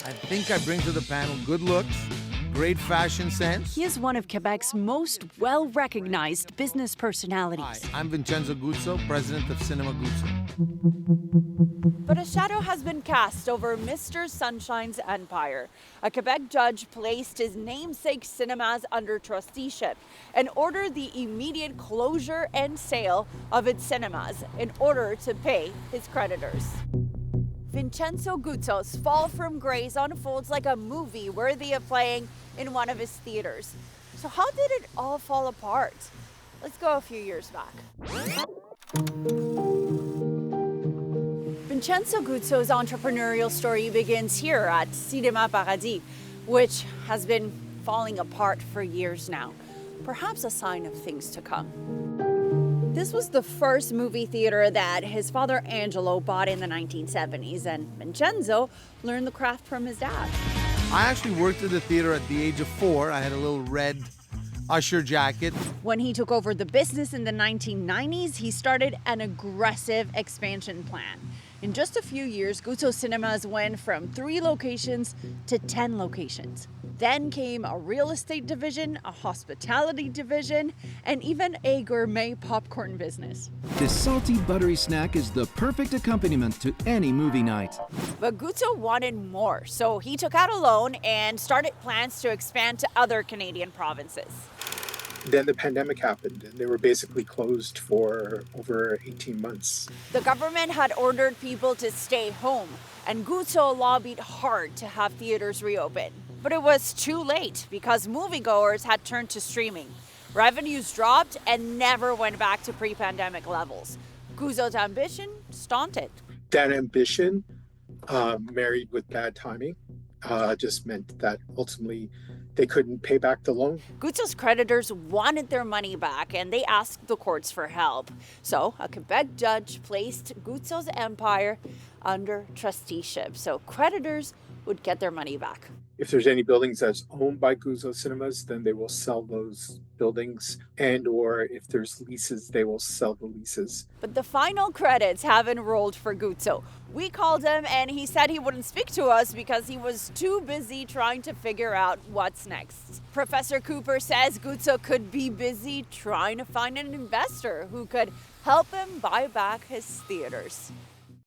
I think I bring to the panel good looks, great fashion sense. He is one of Quebec's most well-recognized business personalities. Hi, I'm Vincenzo Guzzo, president of Cinema Guzzo. But a shadow has been cast over Mr. Sunshine's empire. A Quebec judge placed his namesake cinemas under trusteeship and ordered the immediate closure and sale of its cinemas in order to pay his creditors. Vincenzo Guzzo's fall from grace unfolds like a movie worthy of playing in one of his theaters. So how did it all fall apart? Let's go a few years back. Vincenzo Guzzo's entrepreneurial story begins here at Cinema Paradis, which has been falling apart for years now. Perhaps a sign of things to come. This was the first movie theater that his father Angelo bought in the 1970s, and Vincenzo learned the craft from his dad. I actually worked at the theater at the age of 4. I had a little red usher jacket. When he took over the business in the 1990s, he started an aggressive expansion plan. In just a few years, Guzzo Cinemas went from 3 locations to 10 locations. Then came a real estate division, a hospitality division, and even a gourmet popcorn business. This salty, buttery snack is the perfect accompaniment to any movie night. But Guzzo wanted more, so he took out a loan and started plans to expand to other Canadian provinces. Then the pandemic happened, and they were basically closed for over 18 months. The government had ordered people to stay home, and Guzzo lobbied hard to have theaters reopen. But it was too late because moviegoers had turned to streaming. Revenues dropped and never went back to pre-pandemic levels. Guzzo's ambition stunted. That ambition, married with bad timing, just meant that ultimately they couldn't pay back the loan. Guzzo's creditors wanted their money back and they asked the courts for help. So a Quebec judge placed Guzzo's empire under trusteeship so creditors would get their money back. If there's any buildings that's owned by Guzzo Cinemas, then they will sell those buildings. And or if there's leases, they will sell the leases. But the final credits haven't rolled for Guzzo. We called him and he said he wouldn't speak to us because he was too busy trying to figure out what's next. Professor Cooper says Guzzo could be busy trying to find an investor who could help him buy back his theaters.